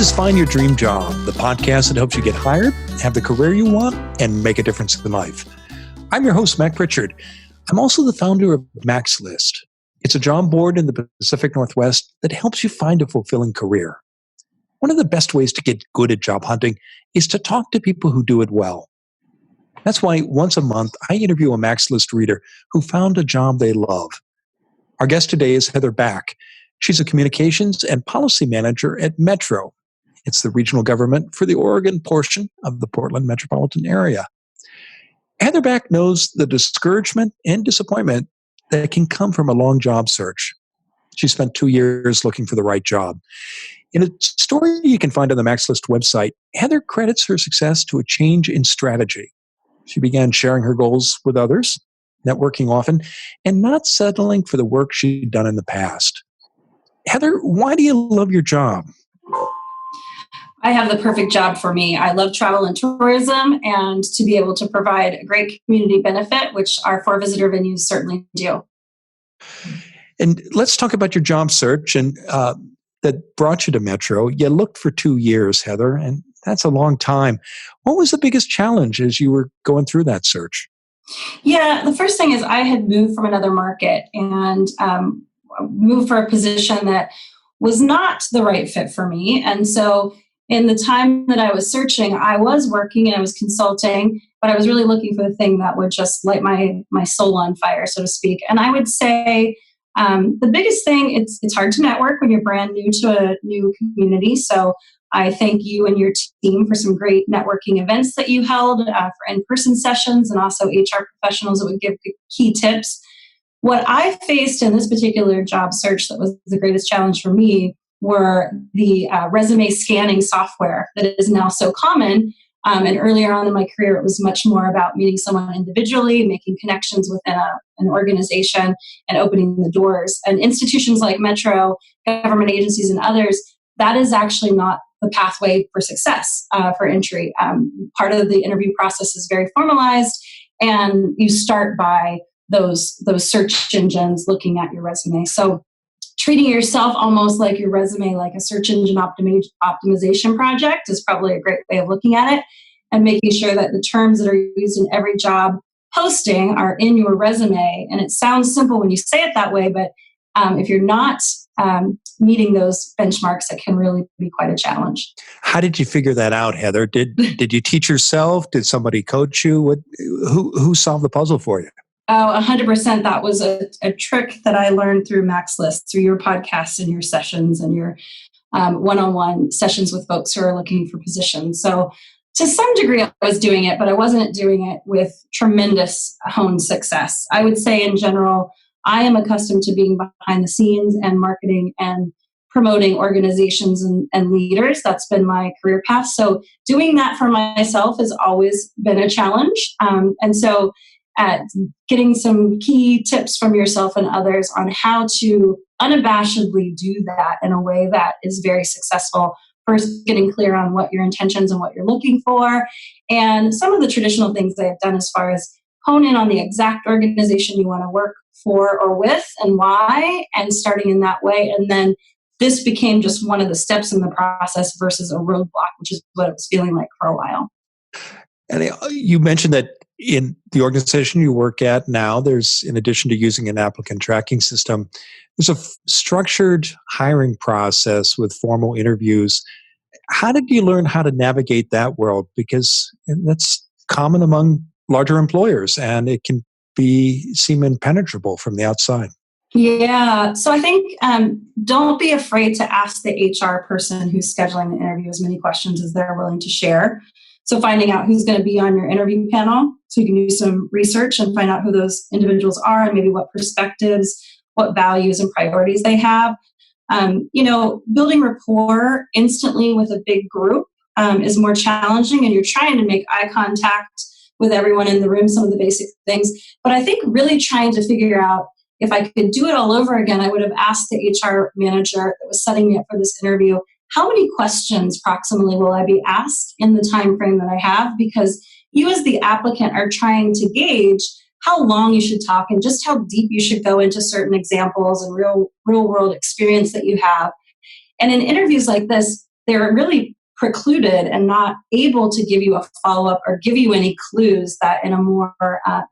is Find Your Dream Job, the podcast that helps you get hired, have the career you want, and make a difference in life. I'm your host, Mac Pritchard. I'm also the founder of Mac's List. It's a job board in the Pacific Northwest that helps you find a fulfilling career. One of the best ways to get good at job hunting is to talk to people who do it well. That's why once a month, I interview a Mac's List reader who found a job they love. Our guest today is Heather Back. She's a communications and policy manager at Metro. It's the regional government for the Oregon portion of the Portland metropolitan area. Heather Back knows the discouragement and disappointment that can come from a long job search. She spent 2 years looking for the right job. In a story you can find on the Mac's List website, Heather credits her success to a change in strategy. She began sharing her goals with others, networking often, and not settling for the work she'd done in the past. Heather, why do you love your job? I have the perfect job for me. I love travel and tourism, and to be able to provide a great community benefit, which our 4 visitor venues certainly do. And let's talk about your job search and that brought you to Metro. You looked for 2 years, Heather, and that's a long time. What was the biggest challenge as you were going through that search? Yeah, the first thing is I had moved from another market and moved for a position that was not the right fit for me. And so in the time that I was searching, I was working and I was consulting, but I was really looking for the thing that would just light my soul on fire, so to speak. And I would say the biggest thing, it's hard to network when you're brand new to a new community. So I thank you and your team for some great networking events that you held for in-person sessions, and also HR professionals that would give key tips. What I faced in this particular job search that was the greatest challenge for me were the resume scanning software that is now so common. And earlier on in my career, it was much more about meeting someone individually, making connections within an organization, and opening the doors. And institutions like Metro, government agencies, and others, that is actually not the pathway for success for entry. Part of the interview process is very formalized, and you start by those search engines looking at your resume. So treating yourself almost like your resume, like a search engine optimization project, is probably a great way of looking at it, and making sure that the terms that are used in every job posting are in your resume. And it sounds simple when you say it that way, but if you're not meeting those benchmarks, it can really be quite a challenge. How did you figure that out, Heather? Did you teach yourself? Did somebody coach you? Who solved the puzzle for you? Oh, 100%. That was a trick that I learned through Mac's List, through your podcasts and your sessions and your one-on-one sessions with folks who are looking for positions. So to some degree, I was doing it, but I wasn't doing it with tremendous honed success. I would say in general, I am accustomed to being behind the scenes and marketing and promoting organizations and leaders. That's been my career path. So doing that for myself has always been a challenge. And so getting some key tips from yourself and others on how to unabashedly do that in a way that is very successful. First, getting clear on what your intentions and what you're looking for. And some of the traditional things I have done as far as hone in on the exact organization you want to work for or with and why, and starting in that way. And then this became just one of the steps in the process versus a roadblock, which is what it was feeling like for a while. And you mentioned that in the organization you work at now, there's, in addition to using an applicant tracking system, there's a structured hiring process with formal interviews. How did you learn how to navigate that world? Because that's common among larger employers, and it can seem impenetrable from the outside. Yeah. So I think don't be afraid to ask the HR person who's scheduling the interview as many questions as they're willing to share. So finding out who's going to be on your interview panel, so you can do some research and find out who those individuals are and maybe what perspectives, what values and priorities they have. Building rapport instantly with a big group is more challenging, and you're trying to make eye contact with everyone in the room, some of the basic things. But I think really trying to figure out, if I could do it all over again, I would have asked the HR manager that was setting me up for this interview, how many questions approximately will I be asked in the time frame that I have? Because you as the applicant are trying to gauge how long you should talk and just how deep you should go into certain examples and real world experience that you have. And in interviews like this, they're really precluded and not able to give you a follow-up or give you any clues that in a more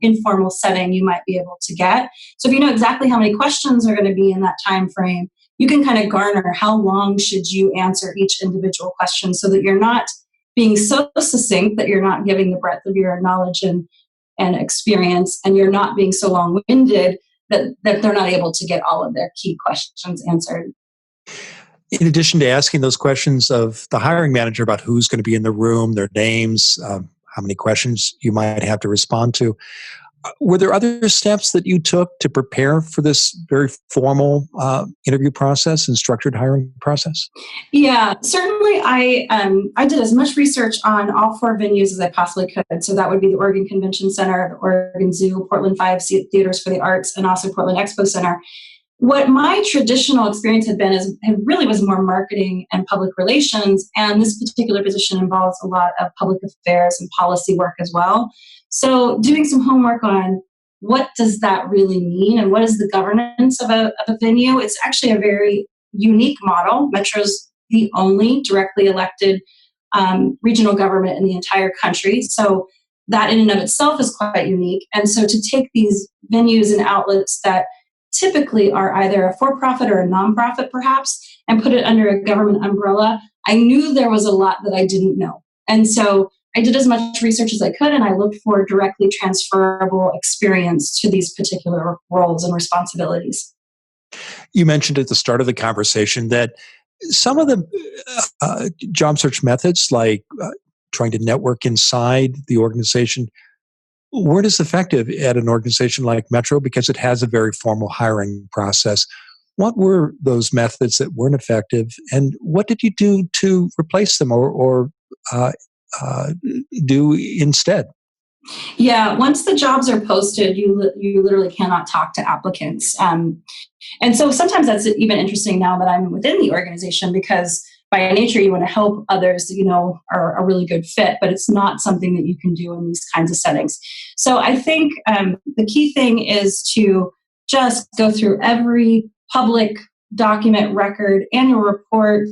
informal setting you might be able to get. So if you know exactly how many questions are going to be in that time frame, you can kind of garner how long should you answer each individual question so that you're not being so succinct that you're not giving the breadth of your knowledge and experience, and you're not being so long-winded that they're not able to get all of their key questions answered. In addition to asking those questions of the hiring manager about who's going to be in the room, their names, how many questions you might have to respond to, were there other steps that you took to prepare for this very formal interview process and structured hiring process? Yeah, certainly. I did as much research on all 4 venues as I possibly could. So that would be the Oregon Convention Center, the Oregon Zoo, Portland 5 Theaters for the Arts, and also Portland Expo Center. What my traditional experience had been really was more marketing and public relations, and this particular position involves a lot of public affairs and policy work as well. So doing some homework on what does that really mean and what is the governance of a venue? It's actually a very unique model. Metro's the only directly elected regional government in the entire country. So that in and of itself is quite unique. And so to take these venues and outlets that typically are either a for-profit or a nonprofit perhaps, and put it under a government umbrella, I knew there was a lot that I didn't know. And so I did as much research as I could, and I looked for directly transferable experience to these particular roles and responsibilities. You mentioned at the start of the conversation that some of the job search methods, like trying to network inside the organization, weren't as effective at an organization like Metro because it has a very formal hiring process. What were those methods that weren't effective, and what did you do to replace them or do instead? Yeah, once the jobs are posted, you literally cannot talk to applicants. And so sometimes that's even interesting now that I'm within the organization, because by nature you want to help others that you know are a really good fit, but it's not something that you can do in these kinds of settings. So I think the key thing is to just go through every public document, record, annual report,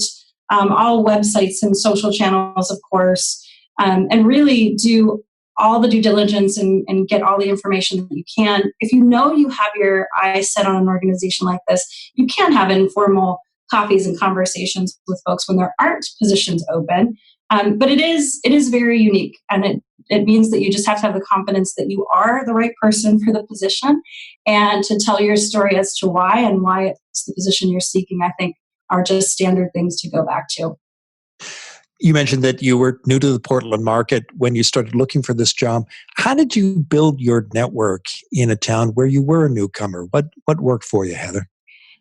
all websites and social channels, of course, and really do all the due diligence and get all the information that you can. If you know you have your eyes set on an organization like this, you can have informal coffees and conversations with folks when there aren't positions open. But it is very unique, and it means that you just have to have the confidence that you are the right person for the position, and to tell your story as to why and why it's the position you're seeking, I think, are just standard things to go back to. You mentioned that you were new to the Portland market when you started looking for this job. How did you build your network in a town where you were a newcomer? What worked for you, Heather?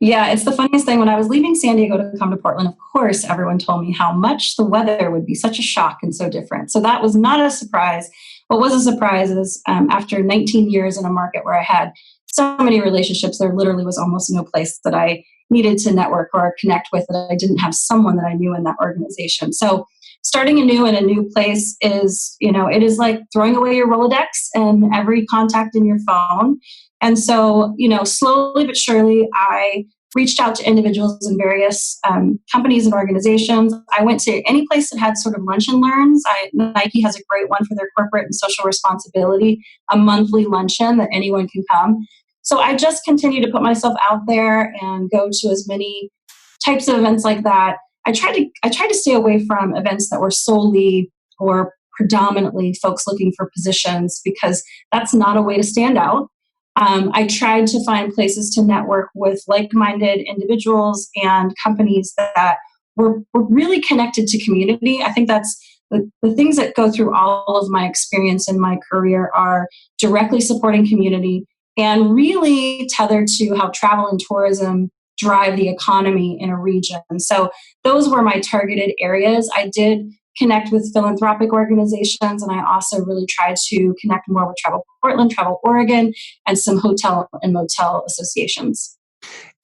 Yeah, it's the funniest thing. When I was leaving San Diego to come to Portland, of course, everyone told me how much the weather would be such a shock and so different. So that was not a surprise. What was a surprise is after 19 years in a market where I had so many relationships, there literally was almost no place that I needed to network or connect with that I didn't have someone that I knew in that organization. So starting anew in a new place is, it is like throwing away your Rolodex and every contact in your phone. And so, slowly but surely, I reached out to individuals in various companies and organizations. I went to any place that had sort of lunch and learns. Nike has a great one for their corporate and social responsibility, a monthly luncheon that anyone can come. So I just continue to put myself out there and go to as many types of events like that. I try to stay away from events that were solely or predominantly folks looking for positions, because that's not a way to stand out. I tried to find places to network with like-minded individuals and companies that were really connected to community. I think that's the things that go through all of my experience in my career are directly supporting community and really tethered to how travel and tourism drive the economy in a region. So those were my targeted areas. I did connect with philanthropic organizations, and I also really tried to connect more with Travel Portland, Travel Oregon, and some hotel and motel associations.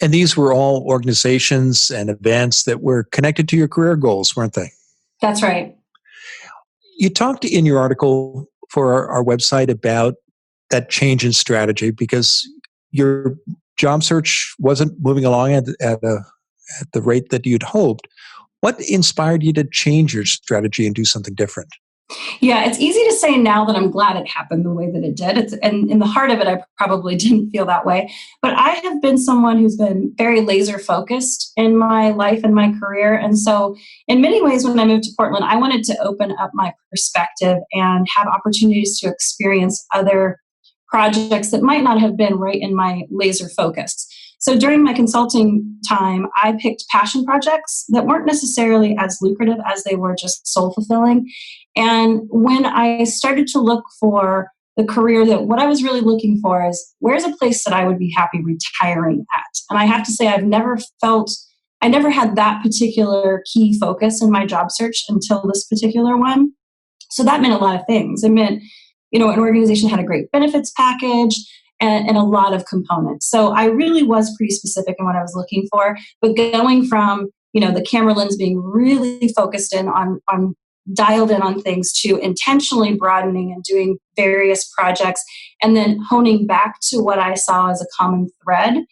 And these were all organizations and events that were connected to your career goals, weren't they? That's right. You talked in your article for our website about that change in strategy because your job search wasn't moving along at the rate that you'd hoped. What inspired you to change your strategy and do something different? Yeah, it's easy to say now that I'm glad it happened the way that it did. And in the heart of it, I probably didn't feel that way. But I have been someone who's been very laser focused in my life and my career. And so, in many ways, when I moved to Portland, I wanted to open up my perspective and have opportunities to experience other projects that might not have been right in my laser focus. So during my consulting time, I picked passion projects that weren't necessarily as lucrative as they were just soul fulfilling. And when I started to look for the career, that what I was really looking for is, where's a place that I would be happy retiring at? And I have to say, I never had that particular key focus in my job search until this particular one. So that meant a lot of things. It meant, an organization had a great benefits package and a lot of components. So I really was pretty specific in what I was looking for. But going from, the camera lens being really focused in on dialed in on things, to intentionally broadening and doing various projects, and then honing back to what I saw as a common thread,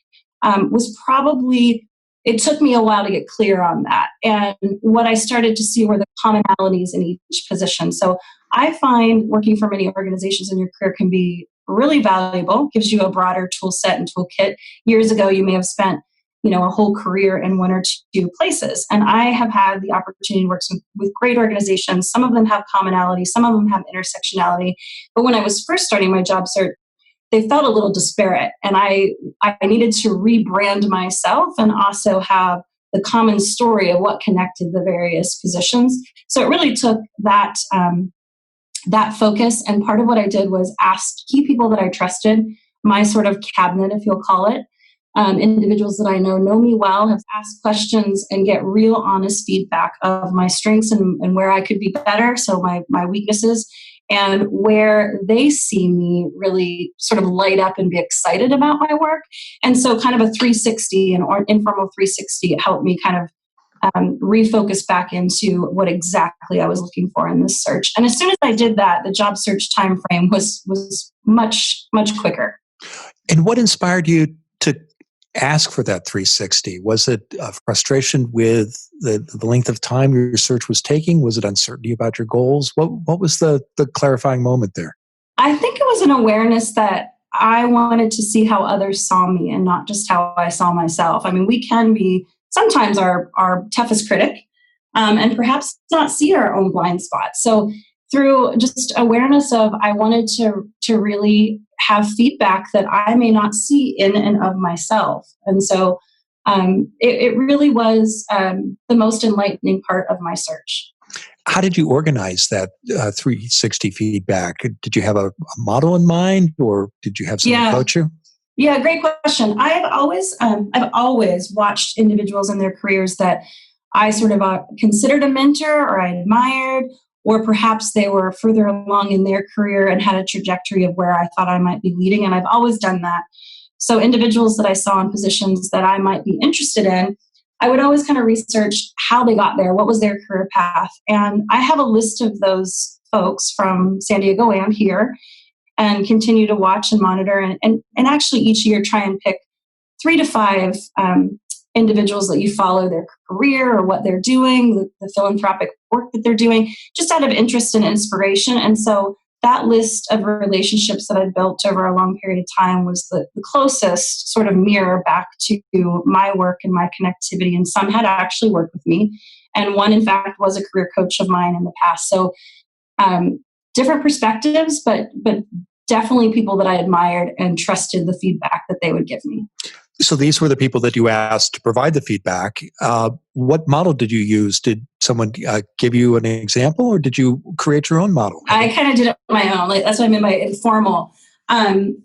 was probably, it took me a while to get clear on that. And what I started to see were the commonalities in each position. So I find working for many organizations in your career can be really valuable, gives you a broader tool set and toolkit. Years ago, you may have spent a whole career in one or two places. And I have had the opportunity to work with great organizations. Some of them have commonality, some of them have intersectionality. But when I was first starting my job search, they felt a little disparate. And I needed to rebrand myself and also have the common story of what connected the various positions. So it really took that focus. And part of what I did was ask key people that I trusted, my sort of cabinet, if you'll call it, individuals that I know me well, have asked questions and get real honest feedback of my strengths and where I could be better. So my weaknesses, and where they see me really sort of light up and be excited about my work. And so kind of a 360, an informal 360, it helped me kind of refocus back into what exactly I was looking for in this search. And as soon as I did that, the job search timeframe was much, much quicker. And what inspired you to ask for that 360? Was it a frustration with the length of time your search was taking? Was it uncertainty about your goals? What was the clarifying moment there? I think it was an awareness that I wanted to see how others saw me and not just how I saw myself. I mean, we can be sometimes our toughest critic, and perhaps not see our own blind spots. So through just awareness of, I wanted to really have feedback that I may not see in and of myself. And so it really was the most enlightening part of my search. How did you organize that 360 feedback? Did you have a model in mind, or did you have someone coach you? Yeah, great question. I've always watched individuals in their careers that I sort of considered a mentor, or I admired, or perhaps they were further along in their career and had a trajectory of where I thought I might be leading. And I've always done that. So individuals that I saw in positions that I might be interested in, I would always kind of research how they got there, what was their career path. And I have a list of those folks from San Diego and here, and continue to watch and monitor, and actually each year try and pick 3 to 5 individuals that you follow their career or what they're doing, the philanthropic work that they're doing, just out of interest and inspiration. And so that list of relationships that I'd built over a long period of time was the closest sort of mirror back to my work and my connectivity. And some had actually worked with me. And one, in fact, was a career coach of mine in the past. So different perspectives, but definitely people that I admired and trusted the feedback that they would give me. So these were the people that you asked to provide the feedback. What model did you use? Did someone give you an example, or did you create your own model? I kind of did it on my own. Like, that's what I mean by informal. I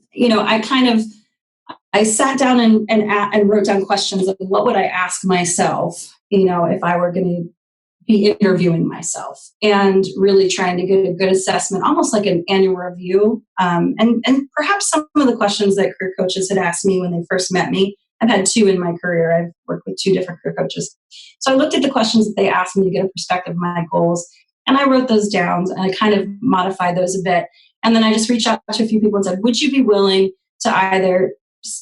sat down and wrote down questions of what would I ask myself, if I were going to be interviewing myself, and really trying to get a good assessment, almost like an annual review. And perhaps some of the questions that career coaches had asked me when they first met me. I've had 2 in my career. I've worked with 2 different career coaches. So I looked at the questions that they asked me to get a perspective of my goals, and I wrote those down, and I kind of modified those a bit. And then I just reached out to a few people and said, would you be willing to either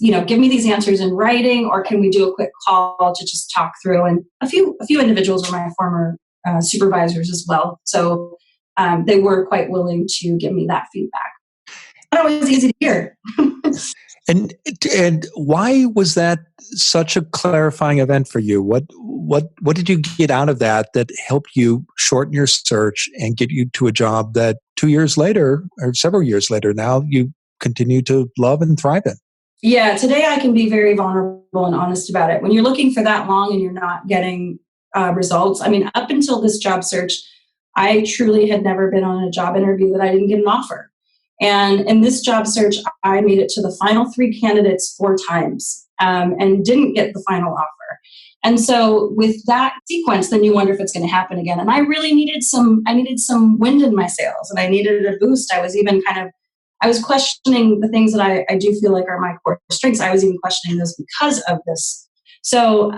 give me these answers in writing, or can we do a quick call to just talk through? And a few individuals were my former supervisors as well. So they were quite willing to give me that feedback. Not always easy to hear. And why was that such a clarifying event for you? What did you get out of that helped you shorten your search and get you to a job that 2 years later, or several years later now, you continue to love and thrive in? Yeah, today I can be very vulnerable and honest about it. When you're looking for that long and you're not getting results, I mean, up until this job search, I truly had never been on a job interview that I didn't get an offer. And in this job search, I made it to the final 3 candidates 4 times and didn't get the final offer. And so with that sequence, then you wonder if it's going to happen again. And I really needed some wind in my sails, and I needed a boost. I was questioning the things that I do feel like are my core strengths. I was even questioning those because of this. So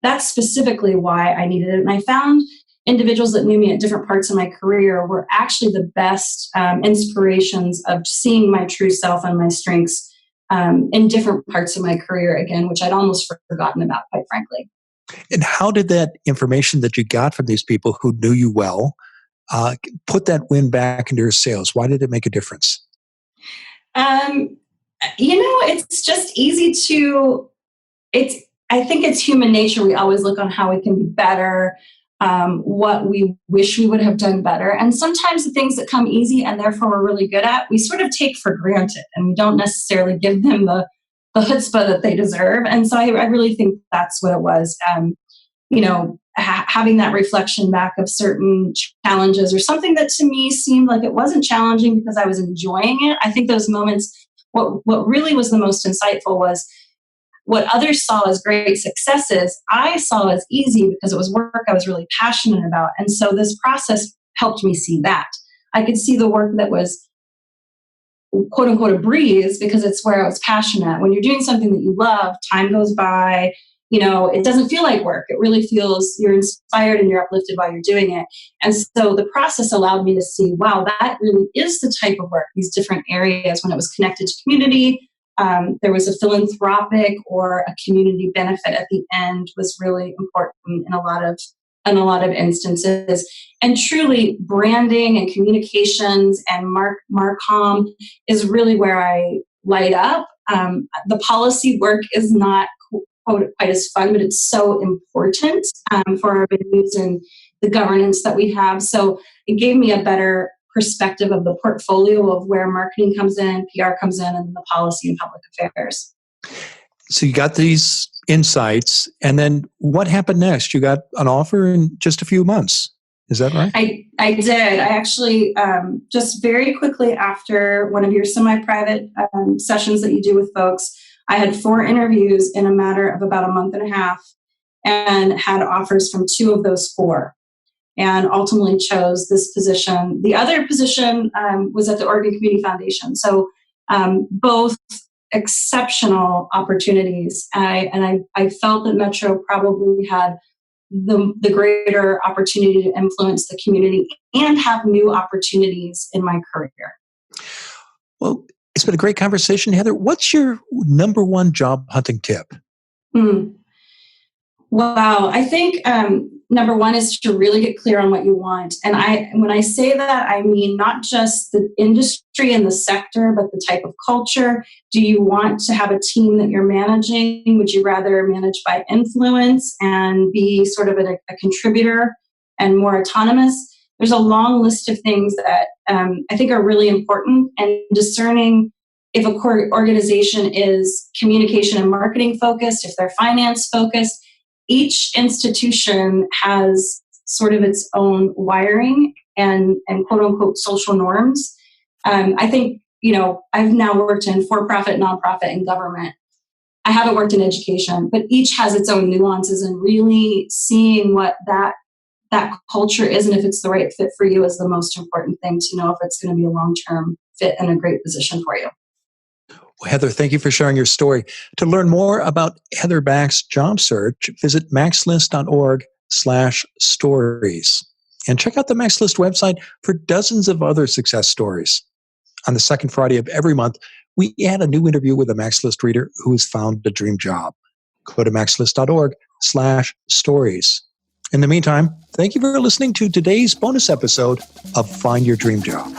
that's specifically why I needed it. And I found individuals that knew me at different parts of my career were actually the best inspirations of seeing my true self and my strengths in different parts of my career again, which I'd almost forgotten about, quite frankly. And how did that information that you got from these people who knew you well put that wind back into your sails? Why did it make a difference? It's just easy I think it's human nature. We always look on how we can be better, what we wish we would have done better. And sometimes the things that come easy and therefore we're really good at, we sort of take for granted, and we don't necessarily give them the chutzpah that they deserve. And so I really think that's what it was. Having that reflection back of certain challenges or something that to me seemed like it wasn't challenging because I was enjoying it. I think those moments, what really was the most insightful was what others saw as great successes, I saw as easy because it was work I was really passionate about. And so this process helped me see that. I could see the work that was quote unquote a breeze because it's where I was passionate. When you're doing something that you love, time goes by, it doesn't feel like work. It really feels you're inspired and you're uplifted while you're doing it. And so the process allowed me to see, wow, that really is the type of work, these different areas. When it was connected to community, there was a philanthropic or a community benefit at the end was really important in a lot of instances. And truly, branding and communications and Marcom is really where I light up. The policy work is not quite as fun, but it's so important for our venues and the governance that we have. So it gave me a better perspective of the portfolio of where marketing comes in, PR comes in, and the policy and public affairs. So you got these insights, and then what happened next? You got an offer in just a few months. Is that right? I did. I actually, just very quickly after one of your semi-private sessions that you do with folks, I had 4 interviews in a matter of about a month and a half and had offers from 2 of those 4. And ultimately chose this position. The other position was at the Oregon Community Foundation. So both exceptional opportunities. I felt that Metro probably had the greater opportunity to influence the community and have new opportunities in my career. Well, it's been a great conversation, Heather. What's your number one job hunting tip? Wow. I think number one is to really get clear on what you want. And when I say that, I mean not just the industry and the sector, but the type of culture. Do you want to have a team that you're managing? Would you rather manage by influence and be sort of a contributor and more autonomous? There's a long list of things that I think are really important, and discerning if a core organization is communication and marketing focused, if they're finance focused. Each institution has sort of its own wiring and quote unquote social norms. I think, I've now worked in for-profit, nonprofit, and government. I haven't worked in education, but each has its own nuances, and really seeing what that culture is and if it's the right fit for you is the most important thing to know if it's going to be a long-term fit and a great position for you. Well, Heather, thank you for sharing your story. To learn more about Heather Back's job search, visit maxlist.org/stories. And check out the MaxList website for dozens of other success stories. On the second Friday of every month, we add a new interview with a Max List reader who has found a dream job. Go to maxlist.org/stories. In the meantime, thank you for listening to today's bonus episode of Find Your Dream Job.